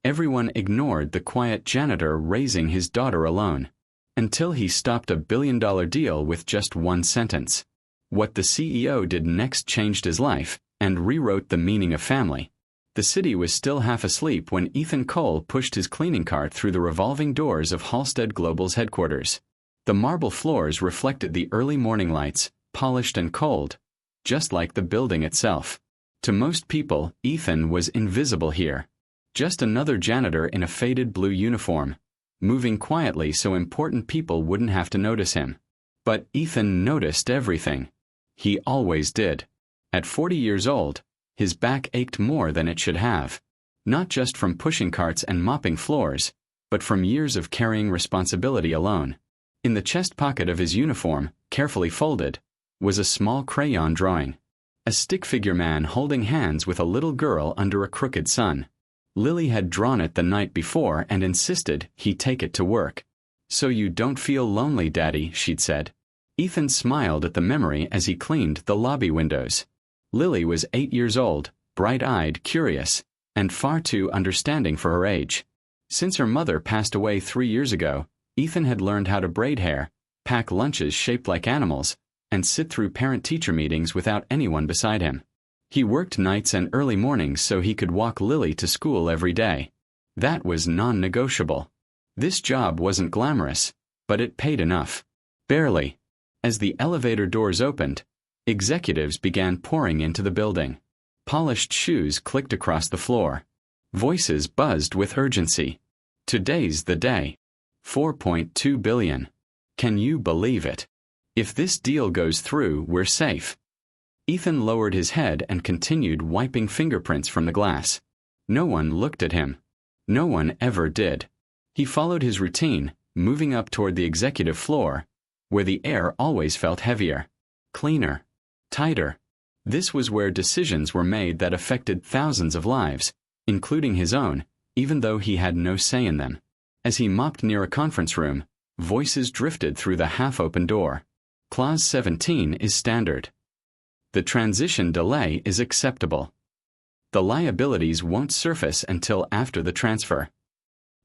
Everyone ignored the quiet janitor raising his daughter alone. Until he stopped a billion-dollar deal with just one sentence. What the CEO did next changed his life, and rewrote the meaning of family. The city was still half asleep when Ethan Cole pushed his cleaning cart through the revolving doors of Halstead Global's headquarters. The marble floors reflected the early morning lights, polished and cold, just like the building itself. To most people, Ethan was invisible here. Just another janitor in a faded blue uniform, moving quietly so important people wouldn't have to notice him. But Ethan noticed everything. He always did. At 40 years old, his back ached more than it should have. Not just from pushing carts and mopping floors, but from years of carrying responsibility alone. In the chest pocket of his uniform, carefully folded, was a small crayon drawing. A stick figure man holding hands with a little girl under a crooked sun. Lily had drawn it the night before and insisted he take it to work. "So you don't feel lonely, Daddy," she'd said. Ethan smiled at the memory as he cleaned the lobby windows. Lily was 8 years old, bright-eyed, curious, and far too understanding for her age. Since her mother passed away 3 years ago, Ethan had learned how to braid hair, pack lunches shaped like animals, and sit through parent-teacher meetings without anyone beside him. He worked nights and early mornings so he could walk Lily to school every day. That was non-negotiable. This job wasn't glamorous, but it paid enough. Barely. As the elevator doors opened, executives began pouring into the building. Polished shoes clicked across the floor. Voices buzzed with urgency. "Today's the day. 4.2 billion. Can you believe it? If this deal goes through, we're safe." Ethan lowered his head and continued wiping fingerprints from the glass. No one looked at him. No one ever did. He followed his routine, moving up toward the executive floor, where the air always felt heavier, cleaner, tighter. This was where decisions were made that affected thousands of lives, including his own, even though he had no say in them. As he mopped near a conference room, voices drifted through the half-open door. Clause 17 is standard. The transition delay is acceptable. The liabilities won't surface until after the transfer.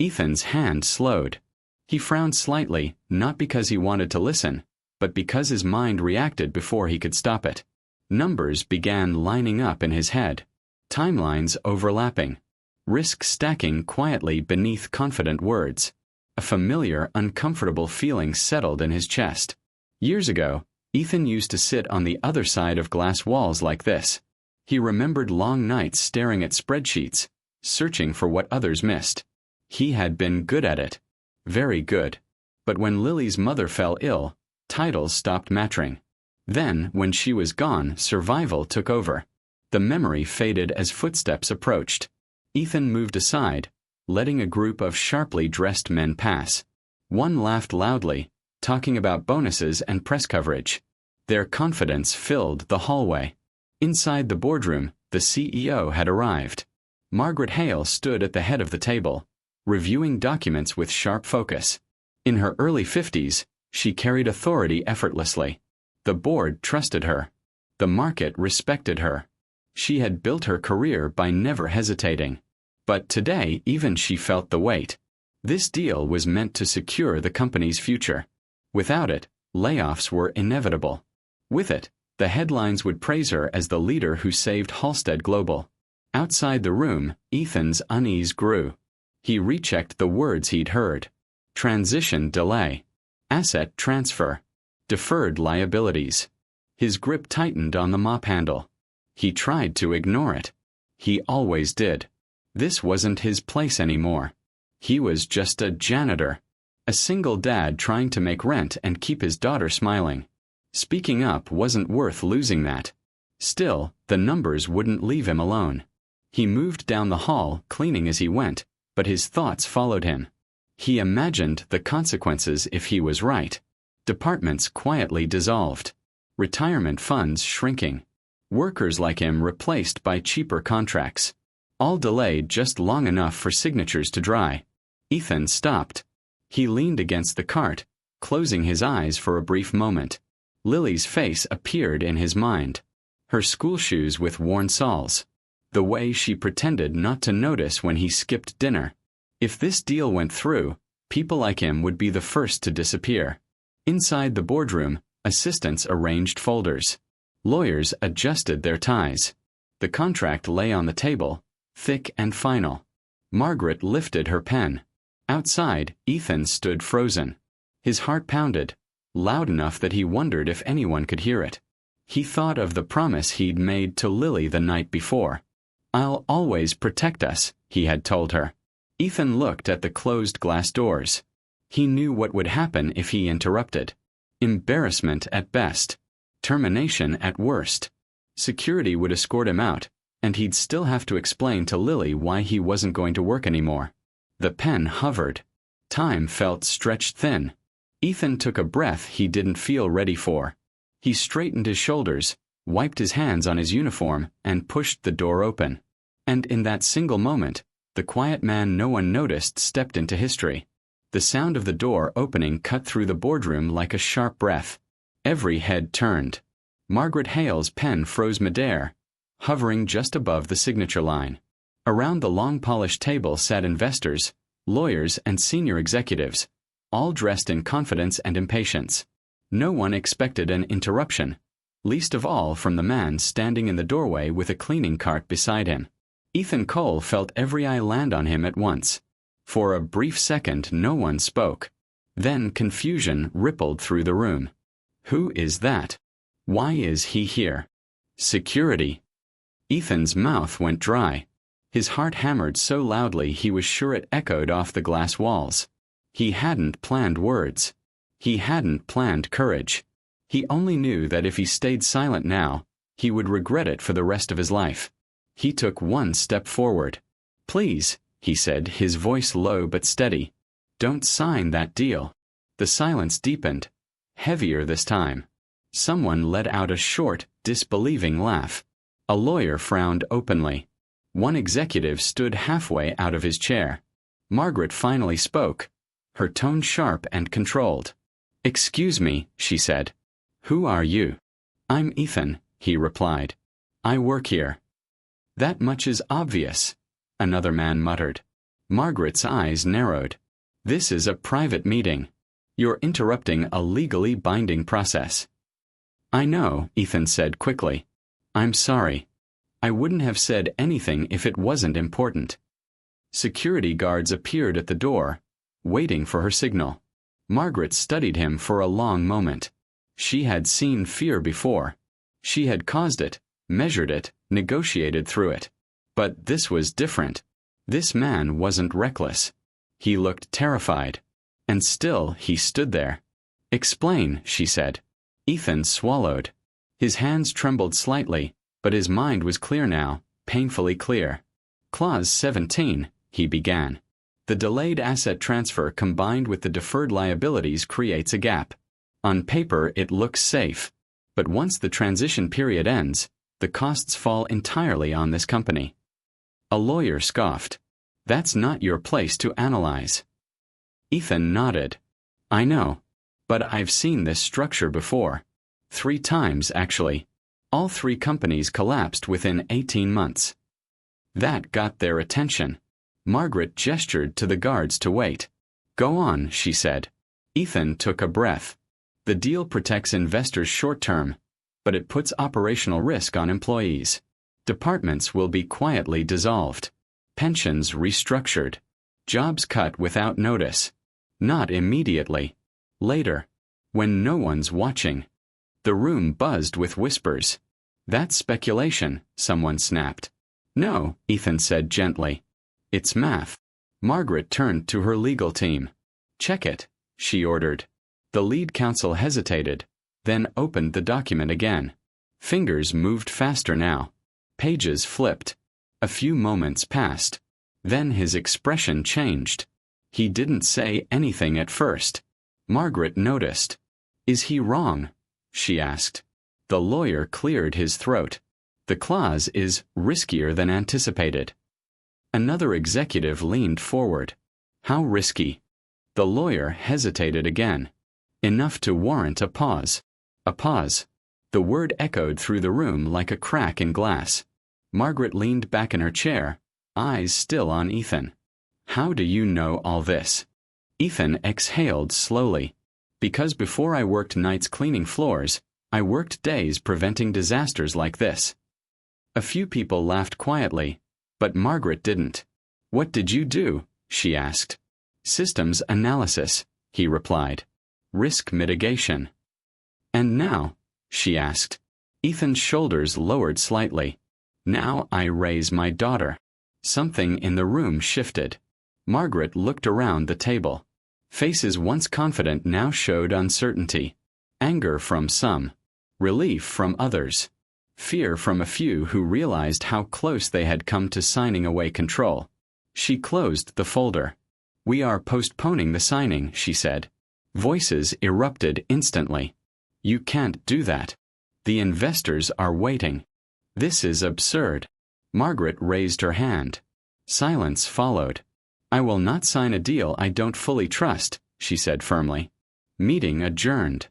Ethan's hand slowed. He frowned slightly, not because he wanted to listen, but because his mind reacted before he could stop it. Numbers began lining up in his head. Timelines overlapping. Risk stacking quietly beneath confident words. A familiar, uncomfortable feeling settled in his chest. Years ago, Ethan used to sit on the other side of glass walls like this. He remembered long nights staring at spreadsheets, searching for what others missed. He had been good at it. Very good. But when Lily's mother fell ill, titles stopped mattering. Then, when she was gone, survival took over. The memory faded as footsteps approached. Ethan moved aside, letting a group of sharply dressed men pass. One laughed loudly, talking about bonuses and press coverage. Their confidence filled the hallway. Inside the boardroom, the CEO had arrived. Margaret Hale stood at the head of the table, reviewing documents with sharp focus. In her early 50s, she carried authority effortlessly. The board trusted her. The market respected her. She had built her career by never hesitating. But today, even she felt the weight. This deal was meant to secure the company's future. Without it, layoffs were inevitable. With it, the headlines would praise her as the leader who saved Halstead Global. Outside the room, Ethan's unease grew. He rechecked the words he'd heard. Transition delay. Asset transfer. Deferred liabilities. His grip tightened on the mop handle. He tried to ignore it. He always did. This wasn't his place anymore. He was just a janitor. A single dad trying to make rent and keep his daughter smiling. Speaking up wasn't worth losing that. Still, the numbers wouldn't leave him alone. He moved down the hall, cleaning as he went, but his thoughts followed him. He imagined the consequences if he was right. Departments quietly dissolved. Retirement funds shrinking. Workers like him replaced by cheaper contracts. All delayed just long enough for signatures to dry. Ethan stopped. He leaned against the cart, closing his eyes for a brief moment. Lily's face appeared in his mind. Her school shoes with worn soles. The way she pretended not to notice when he skipped dinner. If this deal went through, people like him would be the first to disappear. Inside the boardroom, assistants arranged folders. Lawyers adjusted their ties. The contract lay on the table, thick and final. Margaret lifted her pen. Outside, Ethan stood frozen. His heart pounded, loud enough that he wondered if anyone could hear it. He thought of the promise he'd made to Lily the night before. "I'll always protect us," he had told her. Ethan looked at the closed glass doors. He knew what would happen if he interrupted. Embarrassment at best. Termination at worst. Security would escort him out, and he'd still have to explain to Lily why he wasn't going to work anymore. The pen hovered. Time felt stretched thin. Ethan took a breath he didn't feel ready for. He straightened his shoulders, wiped his hands on his uniform, and pushed the door open. And in that single moment, the quiet man no one noticed stepped into history. The sound of the door opening cut through the boardroom like a sharp breath. Every head turned. Margaret Hale's pen froze midair, hovering just above the signature line. Around the long polished table sat investors, lawyers, and senior executives, all dressed in confidence and impatience. No one expected an interruption, least of all from the man standing in the doorway with a cleaning cart beside him. Ethan Cole felt every eye land on him at once. For a brief second, no one spoke. Then confusion rippled through the room. Who is that? Why is he here? Security. Ethan's mouth went dry. His heart hammered so loudly he was sure it echoed off the glass walls. He hadn't planned words. He hadn't planned courage. He only knew that if he stayed silent now, he would regret it for the rest of his life. He took one step forward. "Please," he said, his voice low but steady. "Don't sign that deal." The silence deepened, heavier this time. Someone let out a short, disbelieving laugh. A lawyer frowned openly. One executive stood halfway out of his chair. Margaret finally spoke, her tone sharp and controlled. "Excuse me," she said. "Who are you?" "I'm Ethan," he replied. "I work here." "That much is obvious," another man muttered. Margaret's eyes narrowed. "This is a private meeting. You're interrupting a legally binding process." "I know," Ethan said quickly. "I'm sorry. I wouldn't have said anything if it wasn't important." Security guards appeared at the door, waiting for her signal. Margaret studied him for a long moment. She had seen fear before. She had caused it, measured it, negotiated through it. But this was different. This man wasn't reckless. He looked terrified. And still he stood there. "Explain," she said. Ethan swallowed. His hands trembled slightly, but his mind was clear now, painfully clear. "Clause 17, he began. "The delayed asset transfer combined with the deferred liabilities creates a gap. On paper it looks safe, but once the transition period ends, the costs fall entirely on this company." A lawyer scoffed. "That's not your place to analyze." Ethan nodded. "I know, but I've seen this structure before. 3 times, actually. All 3 companies collapsed within 18 months. That got their attention. Margaret gestured to the guards to wait. "Go on," she said. Ethan took a breath. "The deal protects investors short term, but it puts operational risk on employees. Departments will be quietly dissolved. Pensions restructured. Jobs cut without notice. Not immediately. Later. When no one's watching." The room buzzed with whispers. "That's speculation," someone snapped. "No," Ethan said gently. "It's math." Margaret turned to her legal team. "Check it," she ordered. The lead counsel hesitated, then opened the document again. Fingers moved faster now. Pages flipped. A few moments passed. Then his expression changed. He didn't say anything at first. Margaret noticed. "Is he wrong?" she asked. The lawyer cleared his throat. "The clause is riskier than anticipated." Another executive leaned forward. "How risky?" The lawyer hesitated again. Enough to warrant a pause. A pause. The word echoed through the room like a crack in glass. Margaret leaned back in her chair, eyes still on Ethan. How do you know all this? Ethan exhaled slowly. Because before I worked nights cleaning floors, I worked days preventing disasters like this. A few people laughed quietly, but Margaret didn't. What did you do? She asked. Systems analysis, he replied. Risk mitigation. And now? She asked. Ethan's shoulders lowered slightly. Now I raise my daughter. Something in the room shifted. Margaret looked around the table. Faces once confident now showed uncertainty. Anger from some. Relief from others. Fear from a few who realized how close they had come to signing away control. She closed the folder. We are postponing the signing, she said. Voices erupted instantly. You can't do that. The investors are waiting. This is absurd. Margaret raised her hand. Silence followed. I will not sign a deal I don't fully trust, she said firmly. Meeting adjourned.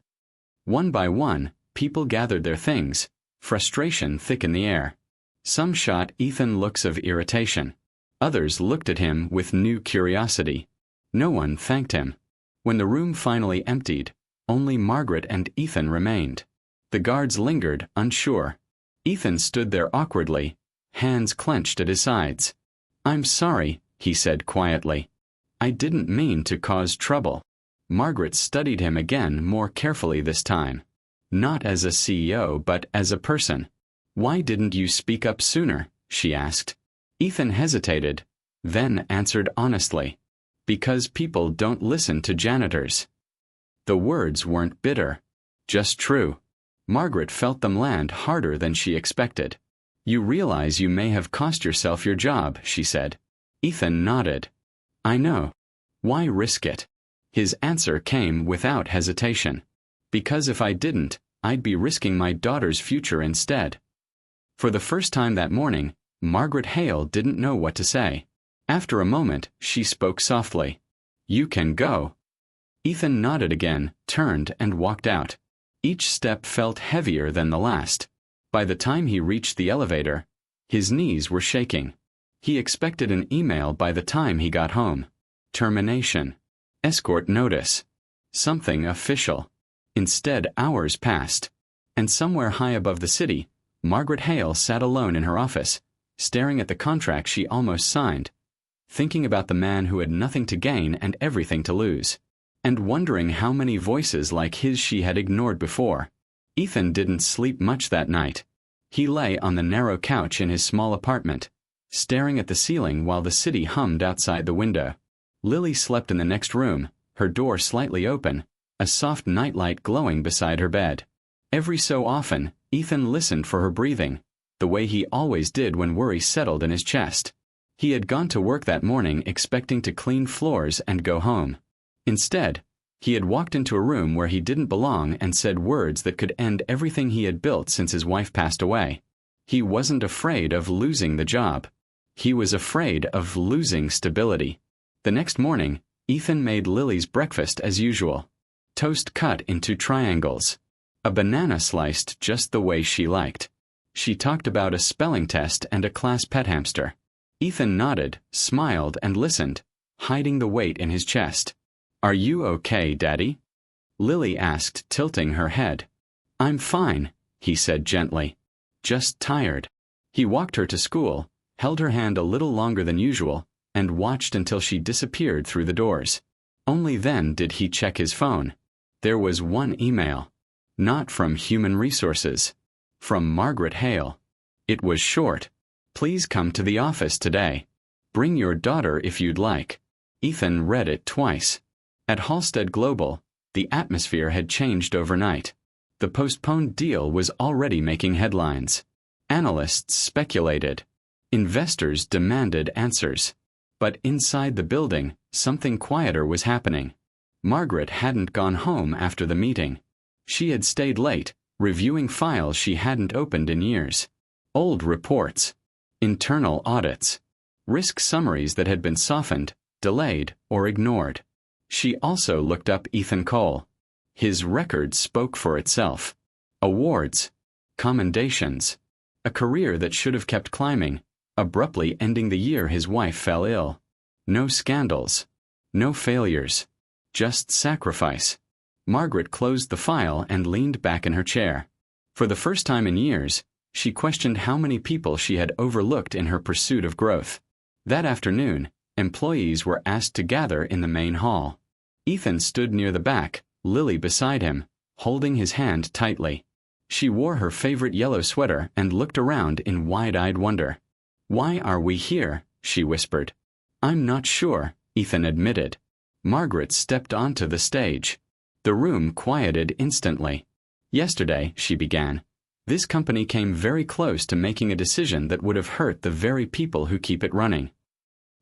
One by one, people gathered their things. Frustration thick in the air. Some shot Ethan looks of irritation. Others looked at him with new curiosity. No one thanked him. When the room finally emptied, only Margaret and Ethan remained. The guards lingered, unsure. Ethan stood there awkwardly, hands clenched at his sides. I'm sorry, he said quietly. I didn't mean to cause trouble. Margaret studied him again more carefully this time. Not as a CEO, but as a person. Why didn't you speak up sooner? She asked. Ethan hesitated, then answered honestly. Because people don't listen to janitors. The words weren't bitter, just true. Margaret felt them land harder than she expected. You realize you may have cost yourself your job, she said. Ethan nodded. I know. Why risk it? His answer came without hesitation. Because if I didn't, I'd be risking my daughter's future instead. For the first time that morning, Margaret Hale didn't know what to say. After a moment, she spoke softly. You can go. Ethan nodded again, turned and walked out. Each step felt heavier than the last. By the time he reached the elevator, his knees were shaking. He expected an email by the time he got home. Termination. Escort notice. Something official. Instead, hours passed. And somewhere high above the city, Margaret Hale sat alone in her office, staring at the contract she almost signed, thinking about the man who had nothing to gain and everything to lose, and wondering how many voices like his she had ignored before. Ethan didn't sleep much that night. He lay on the narrow couch in his small apartment, staring at the ceiling while the city hummed outside the window. Lily slept in the next room, her door slightly open, a soft nightlight glowing beside her bed. Every so often, Ethan listened for her breathing, the way he always did when worry settled in his chest. He had gone to work that morning expecting to clean floors and go home. Instead, he had walked into a room where he didn't belong and said words that could end everything he had built since his wife passed away. He wasn't afraid of losing the job. He was afraid of losing stability. The next morning, Ethan made Lily's breakfast as usual. Toast cut into triangles. A banana sliced just the way she liked. She talked about a spelling test and a class pet hamster. Ethan nodded, smiled, and listened, hiding the weight in his chest. Are you okay, Daddy? Lily asked, tilting her head. I'm fine, he said gently. Just tired. He walked her to school, held her hand a little longer than usual, and watched until she disappeared through the doors. Only then did he check his phone. There was one email. Not from Human Resources. From Margaret Hale. It was short. Please come to the office today. Bring your daughter if you'd like. Ethan read it twice. At Halstead Global, the atmosphere had changed overnight. The postponed deal was already making headlines. Analysts speculated. Investors demanded answers. But inside the building, something quieter was happening. Margaret hadn't gone home after the meeting. She had stayed late, reviewing files she hadn't opened in years. Old reports. Internal audits. Risk summaries that had been softened, delayed, or ignored. She also looked up Ethan Cole. His record spoke for itself. Awards. Commendations. A career that should have kept climbing, abruptly ending the year his wife fell ill. No scandals. No failures. Just sacrifice. Margaret closed the file and leaned back in her chair. For the first time in years, she questioned how many people she had overlooked in her pursuit of growth. That afternoon, employees were asked to gather in the main hall. Ethan stood near the back, Lily beside him, holding his hand tightly. She wore her favorite yellow sweater and looked around in wide-eyed wonder. "Why are we here?" she whispered. "I'm not sure," Ethan admitted. Margaret stepped onto the stage. The room quieted instantly. "Yesterday," she began, "this company came very close to making a decision that would have hurt the very people who keep it running."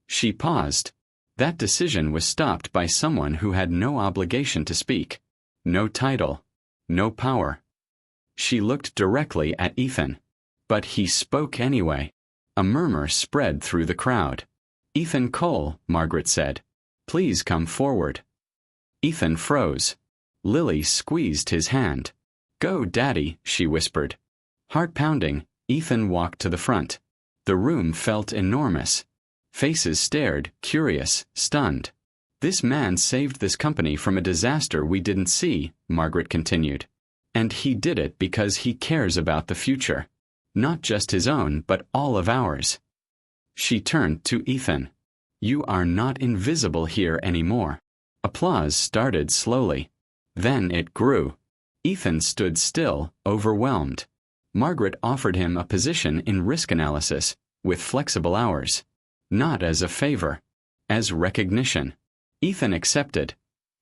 She paused. That decision was stopped by someone who had no obligation to speak. No title. No power. She looked directly at Ethan. But he spoke anyway. A murmur spread through the crowd. "Ethan Cole," Margaret said. "Please come forward." Ethan froze. Lily squeezed his hand. "Go, Daddy," she whispered. Heart pounding, Ethan walked to the front. The room felt enormous. Faces stared, curious, stunned. "This man saved this company from a disaster we didn't see," Margaret continued. "And he did it because he cares about the future. Not just his own, but all of ours." She turned to Ethan. "You are not invisible here anymore." Applause started slowly. Then it grew. Ethan stood still, overwhelmed. Margaret offered him a position in risk analysis, with flexible hours. Not as a favor. As recognition. Ethan accepted.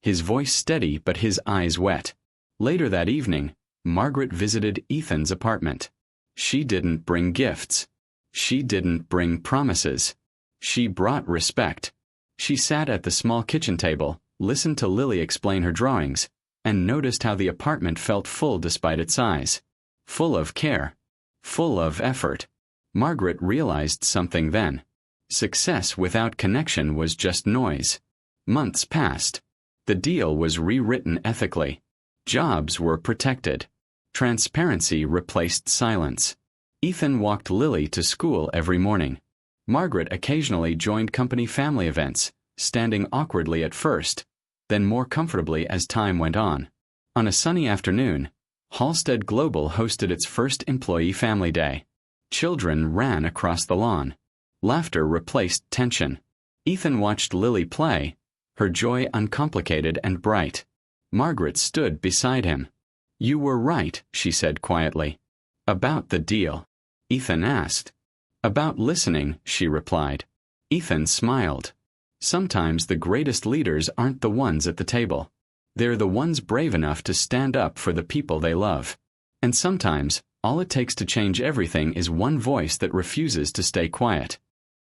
His voice steady but his eyes wet. Later that evening, Margaret visited Ethan's apartment. She didn't bring gifts. She didn't bring promises. She brought respect. She sat at the small kitchen table, listened to Lily explain her drawings, and noticed how the apartment felt full despite its size. Full of care. Full of effort. Margaret realized something then. Success without connection was just noise. Months passed. The deal was rewritten ethically. Jobs were protected. Transparency replaced silence. Ethan walked Lily to school every morning. Margaret occasionally joined company family events, standing awkwardly at first, then more comfortably as time went on. On a sunny afternoon, Halstead Global hosted its first employee family day. Children ran across the lawn. Laughter replaced tension. Ethan watched Lily play, her joy uncomplicated and bright. Margaret stood beside him. "You were right," she said quietly. "About the deal?" Ethan asked. "About listening," she replied. Ethan smiled. Sometimes the greatest leaders aren't the ones at the table. They're the ones brave enough to stand up for the people they love. And sometimes, all it takes to change everything is one voice that refuses to stay quiet.